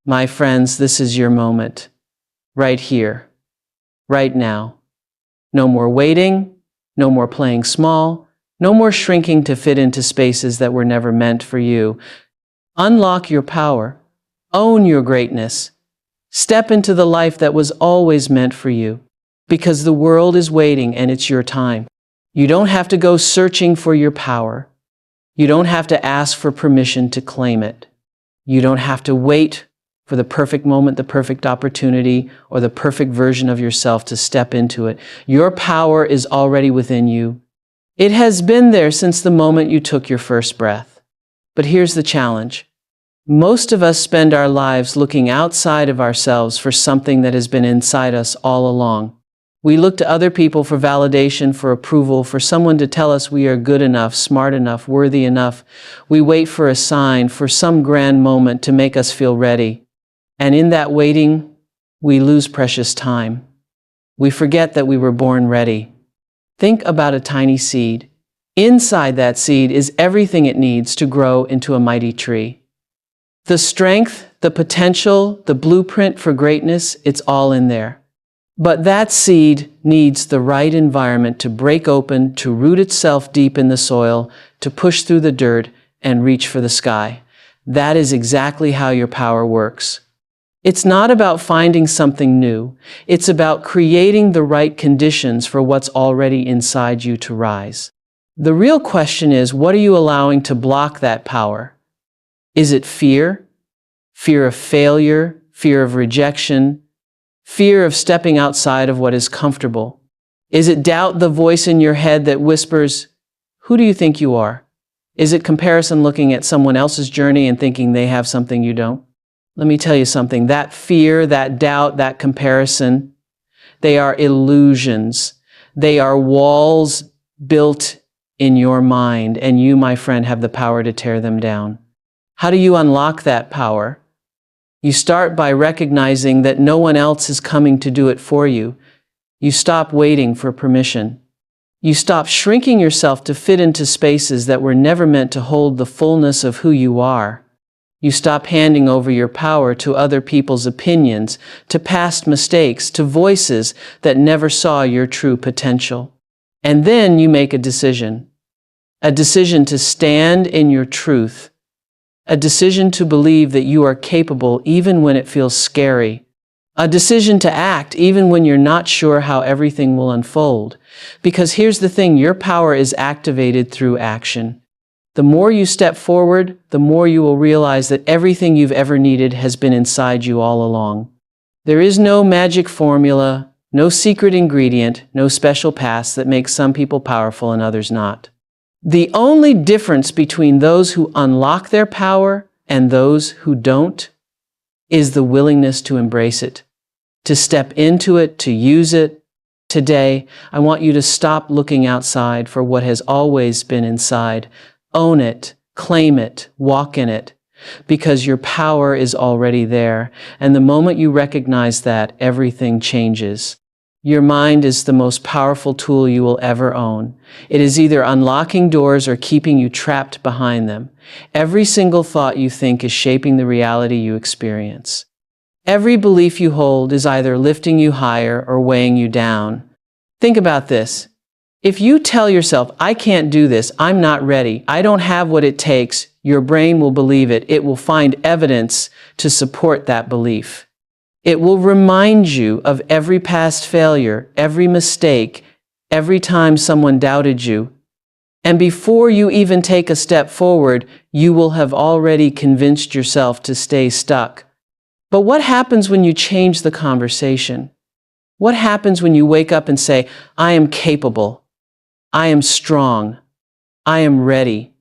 My friends, this is your moment. Right here. Right now. No more waiting. No more playing small. No more shrinking to fit into spaces that were never meant for you. Unlock your power. Own your greatness. Step into the life that was always meant for you. Because the world is waiting and it's your time. You don't have to go searching for your power. You don't have to ask for permission to claim it. You don't have to wait for the perfect moment, the perfect opportunity, or the perfect version of yourself to step into it. Your power is already within you. It has been there since the moment you took your first breath. But here's the challenge. Most of us spend our lives looking outside of ourselves for something that has been inside us all along. We look to other people for validation, for approval, for someone to tell us we are good enough, smart enough, worthy enough. We wait for a sign, for some grand moment to make us feel ready. And in that waiting, we lose precious time. We forget that we were born ready. Think about a tiny seed. Inside that seed is everything it needs to grow into a mighty tree. The strength, the potential, the blueprint for greatness, it's all in there. But that seed needs the right environment to break open, to root itself deep in the soil, to push through the dirt and reach for the sky. That is exactly how your power works. It's not about finding something new. It's about creating the right conditions for what's already inside you to rise. The real question is, what are you allowing to block that power? Is it fear? Fear of failure? Fear of rejection? Fear of stepping outside of what is comfortable? Is it doubt, the voice in your head that whispers, who do you think you are? Is it comparison, looking at someone else's journey and thinking they have something you don't? Let me tell you something. That fear, that doubt, that comparison, they are illusions. They are walls built in your mind, and you, my friend, have the power to tear them down. How do you unlock that power? You start by recognizing that no one else is coming to do it for you. You stop waiting for permission. You stop shrinking yourself to fit into spaces that were never meant to hold the fullness of who you are. You stop handing over your power to other people's opinions, to past mistakes, to voices that never saw your true potential. And then you make a decision to stand in your truth. A decision to believe that you are capable even when it feels scary. A decision to act even when you're not sure how everything will unfold. Because here's the thing, your power is activated through action. The more you step forward, the more you will realize that everything you've ever needed has been inside you all along. There is no magic formula, no secret ingredient, no special path that makes some people powerful and others not. The only difference between those who unlock their power and those who don't is the willingness to embrace it, to step into it, to use it. Today, I want you to stop looking outside for what has always been inside. Own it, claim it, walk in it, because your power is already there. And the moment you recognize that, everything changes. Your mind is the most powerful tool you will ever own. It is either unlocking doors or keeping you trapped behind them. Every single thought you think is shaping the reality you experience. Every belief you hold is either lifting you higher or weighing you down. Think about this. If you tell yourself, I can't do this, I'm not ready, I don't have what it takes, your brain will believe it. It will find evidence to support that belief. It will remind you of every past failure, every mistake, every time someone doubted you. And before you even take a step forward, you will have already convinced yourself to stay stuck. But what happens when you change the conversation? What happens when you wake up and say, I am capable, I am strong, I am ready?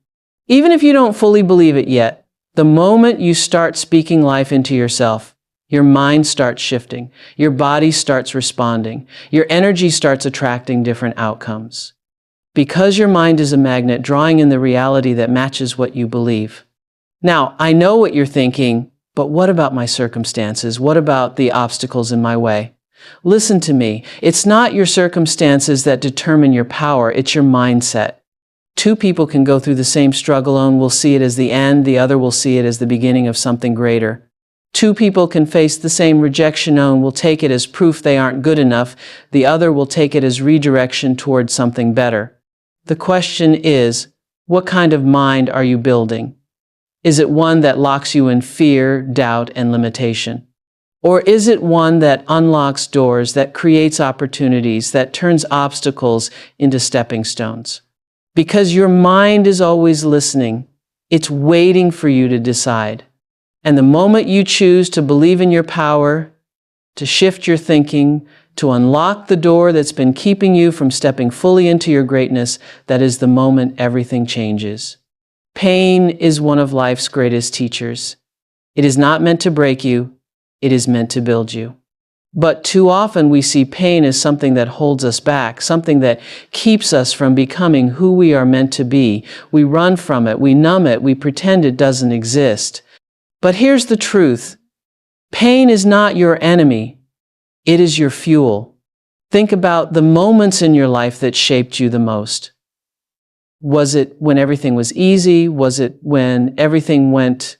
Even if you don't fully believe it yet, the moment you start speaking life into yourself, your mind starts shifting, your body starts responding, your energy starts attracting different outcomes. Because your mind is a magnet drawing in the reality that matches what you believe. Now, I know what you're thinking, but what about my circumstances? What about the obstacles in my way? Listen to me. It's not your circumstances that determine your power, it's your mindset. Two people can go through the same struggle, one will see it as the end, the other will see it as the beginning of something greater. Two people can face the same rejection. One will take it as proof they aren't good enough. The other will take it as redirection towards something better. The question is, what kind of mind are you building? Is it one that locks you in fear, doubt, and limitation? Or is it one that unlocks doors, that creates opportunities, that turns obstacles into stepping stones? Because your mind is always listening. It's waiting for you to decide. And the moment you choose to believe in your power, to shift your thinking, to unlock the door that's been keeping you from stepping fully into your greatness, that is the moment everything changes. Pain is one of life's greatest teachers. It is not meant to break you, it is meant to build you. But too often we see pain as something that holds us back, something that keeps us from becoming who we are meant to be. We run from it, we numb it, we pretend it doesn't exist. But here's the truth. Pain is not your enemy. It is your fuel. Think about the moments in your life that shaped you the most. Was it when everything was easy? Was it when everything went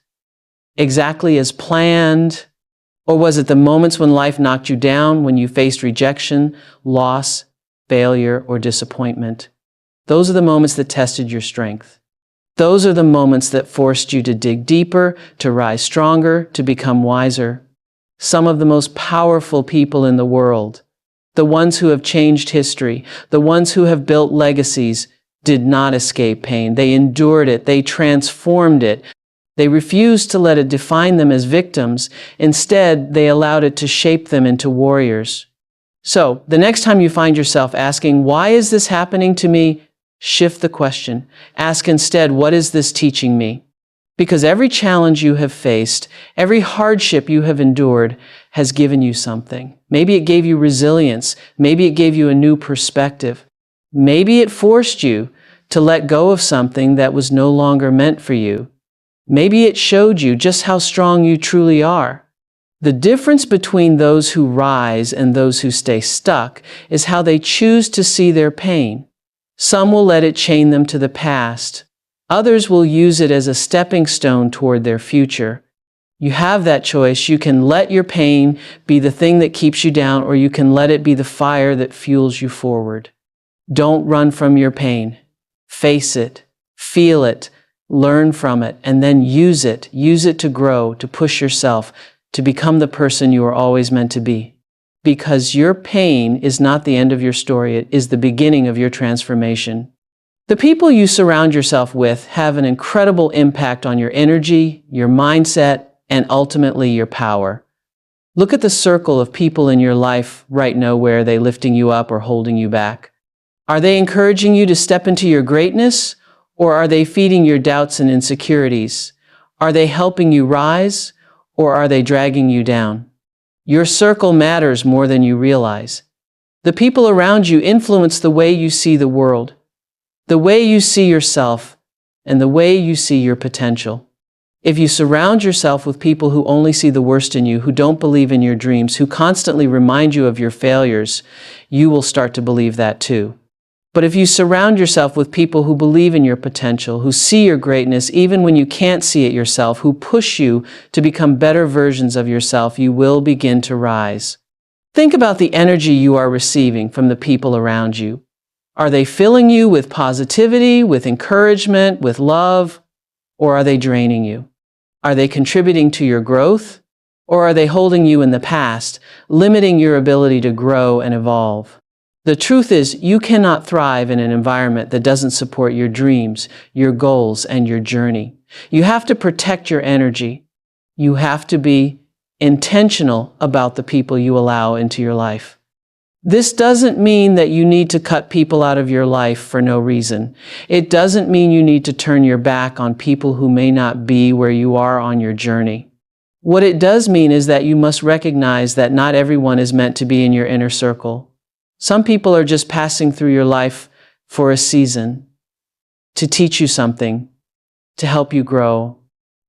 exactly as planned? Or was it the moments when life knocked you down, when you faced rejection, loss, failure, or disappointment? Those are the moments that tested your strength. Those are the moments that forced you to dig deeper, to rise stronger, to become wiser. Some of the most powerful people in the world, the ones who have changed history, the ones who have built legacies, did not escape pain. They endured it. They transformed it. They refused to let it define them as victims. Instead, they allowed it to shape them into warriors. So, the next time you find yourself asking, "Why is this happening to me?" shift the question. Ask instead, "What is this teaching me?" Because every challenge you have faced, every hardship you have endured has given you something. Maybe it gave you resilience. Maybe it gave you a new perspective. Maybe it forced you to let go of something that was no longer meant for you. Maybe it showed you just how strong you truly are. The difference between those who rise and those who stay stuck is how they choose to see their pain. Some will let it chain them to the past. Others will use it as a stepping stone toward their future. You have that choice. You can let your pain be the thing that keeps you down, or you can let it be the fire that fuels you forward. Don't run from your pain. Face it, feel it, learn from it, and then use it. Use it to grow, to push yourself, to become the person you are always meant to be. Because your pain is not the end of your story, it is the beginning of your transformation. The people you surround yourself with have an incredible impact on your energy, your mindset, and ultimately your power. Look at the circle of people in your life right now. Where are they lifting you up or holding you back? Are they encouraging you to step into your greatness, or are they feeding your doubts and insecurities? Are they helping you rise, or are they dragging you down? Your circle matters more than you realize. The people around you influence the way you see the world, the way you see yourself, and the way you see your potential. If you surround yourself with people who only see the worst in you, who don't believe in your dreams, who constantly remind you of your failures, you will start to believe that too. But if you surround yourself with people who believe in your potential, who see your greatness even when you can't see it yourself, who push you to become better versions of yourself, you will begin to rise. Think about the energy you are receiving from the people around you. Are they filling you with positivity, with encouragement, with love, or are they draining you? Are they contributing to your growth, or are they holding you in the past, limiting your ability to grow and evolve? The truth is, you cannot thrive in an environment that doesn't support your dreams, your goals, and your journey. You have to protect your energy. You have to be intentional about the people you allow into your life. This doesn't mean that you need to cut people out of your life for no reason. It doesn't mean you need to turn your back on people who may not be where you are on your journey. What it does mean is that you must recognize that not everyone is meant to be in your inner circle. Some people are just passing through your life for a season, to teach you something, to help you grow.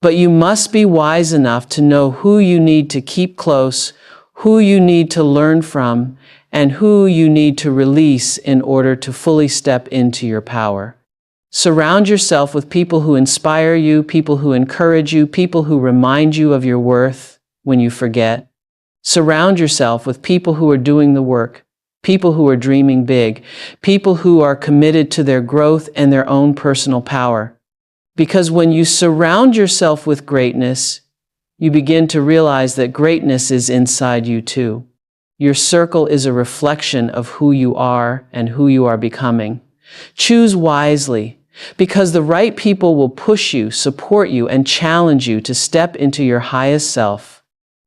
But you must be wise enough to know who you need to keep close, who you need to learn from, and who you need to release in order to fully step into your power. Surround yourself with people who inspire you, people who encourage you, people who remind you of your worth. when you forget. Surround yourself with people who are doing the work, people who are dreaming big, people who are committed to their growth and their own personal power. Because when you surround yourself with greatness, you begin to realize that greatness is inside you too. Your circle is a reflection of who you are and who you are becoming. Choose wisely, because the right people will push you, support you, and challenge you to step into your highest self.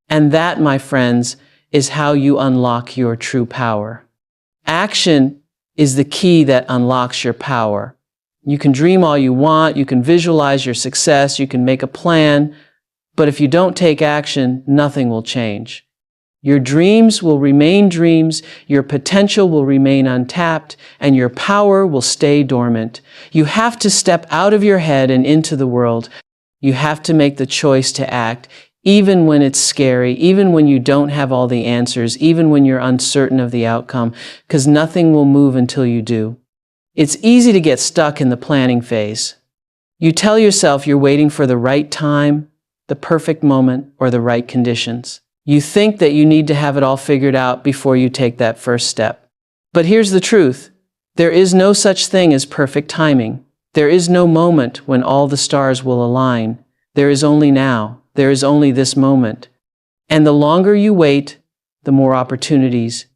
And that, my friends, is how you unlock your true power. Action is the key that unlocks your power. You can dream all you want, you can visualize your success, you can make a plan, but if you don't take action, nothing will change. Your dreams will remain dreams, your potential will remain untapped, and your power will stay dormant. You have to step out of your head and into the world. You have to make the choice to act, even when it's scary, even when you don't have all the answers, even when you're uncertain of the outcome, because nothing will move until you do. It's easy to get stuck in the planning phase. You tell yourself you're waiting for the right time, the perfect moment, or the right conditions. You think that you need to have it all figured out before you take that first step. But here's the truth. There is no such thing as perfect timing. There is no moment when all the stars will align. There is only now. There is only this moment. And the longer you wait, the more opportunities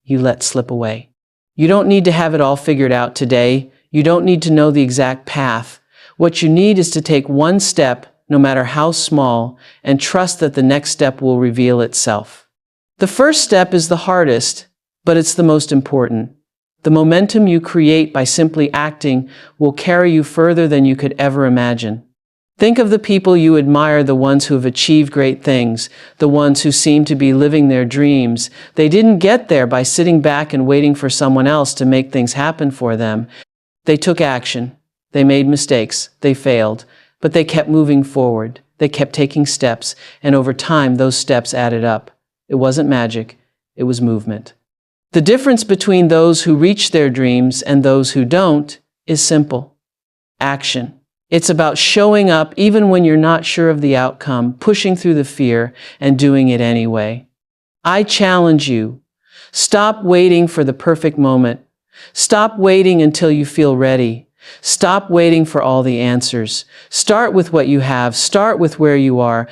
you let slip away. You don't need to have it all figured out today. You don't need to know the exact path. What you need is to take one step, no matter how small, and trust that the next step will reveal itself. The first step is the hardest, but it's the most important. The momentum you create by simply acting will carry you further than you could ever imagine. Think of the people you admire, the ones who have achieved great things, the ones who seem to be living their dreams. They didn't get there by sitting back and waiting for someone else to make things happen for them. They took action. They made mistakes. They failed. But they kept moving forward. They kept taking steps, and over time, those steps added up. It wasn't magic. It was movement. The difference between those who reach their dreams and those who don't is simple. Action. It's about showing up even when you're not sure of the outcome, pushing through the fear, and doing it anyway. I challenge you. Stop waiting for the perfect moment. Stop waiting until you feel ready. Stop waiting for all the answers. Start with what you have. Start with where you are.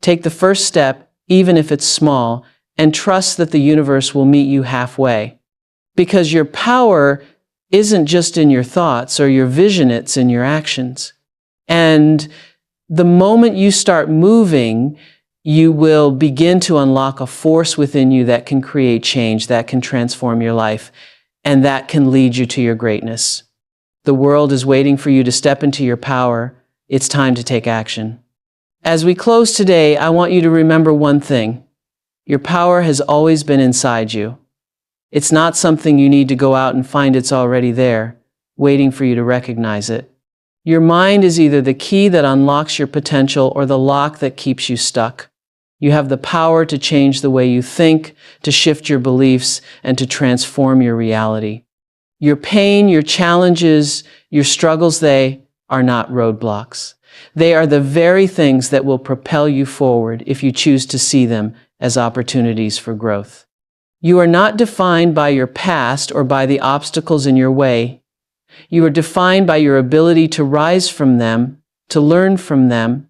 Take the first step, even if it's small, and trust that the universe will meet you halfway. Because your power isn't just in your thoughts or your vision, it's in your actions. And the moment you start moving, you will begin to unlock a force within you that can create change, that can transform your life, and that can lead you to your greatness. The world is waiting for you to step into your power. It's time to take action. As we close today, I want you to remember one thing. Your power has always been inside you. It's not something you need to go out and find. It's already there, waiting for you to recognize it. Your mind is either the key that unlocks your potential or the lock that keeps you stuck. You have the power to change the way you think, to shift your beliefs, and to transform your reality. Your pain, your challenges, your struggles, they are not roadblocks. They are the very things that will propel you forward if you choose to see them as opportunities for growth. You are not defined by your past or by the obstacles in your way. You are defined by your ability to rise from them, to learn from them,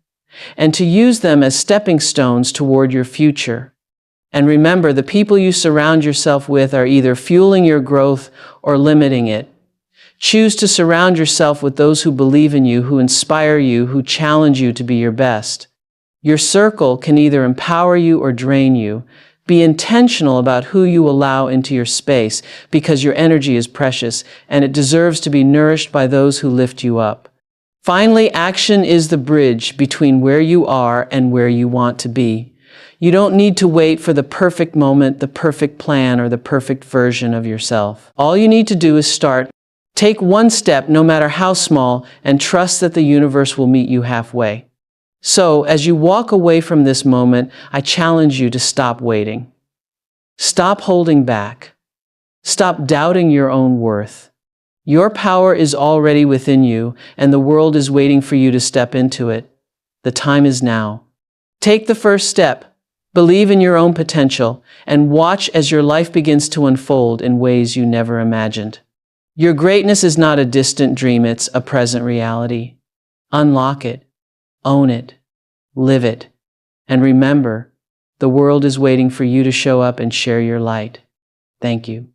and to use them as stepping stones toward your future. And remember, the people you surround yourself with are either fueling your growth or limiting it. Choose to surround yourself with those who believe in you, who inspire you, who challenge you to be your best. Your circle can either empower you or drain you. Be intentional about who you allow into your space, because your energy is precious and it deserves to be nourished by those who lift you up. Finally, action is the bridge between where you are and where you want to be. You don't need to wait for the perfect moment, the perfect plan, or the perfect version of yourself. All you need to do is start. Take one step, no matter how small, and trust that the universe will meet you halfway. So, as you walk away from this moment, I challenge you to stop waiting. Stop holding back. Stop doubting your own worth. Your power is already within you, and the world is waiting for you to step into it. The time is now. Take the first step. Believe in your own potential and watch as your life begins to unfold in ways you never imagined. Your greatness is not a distant dream, it's a present reality. Unlock it, own it, live it, and remember, the world is waiting for you to show up and share your light. Thank you.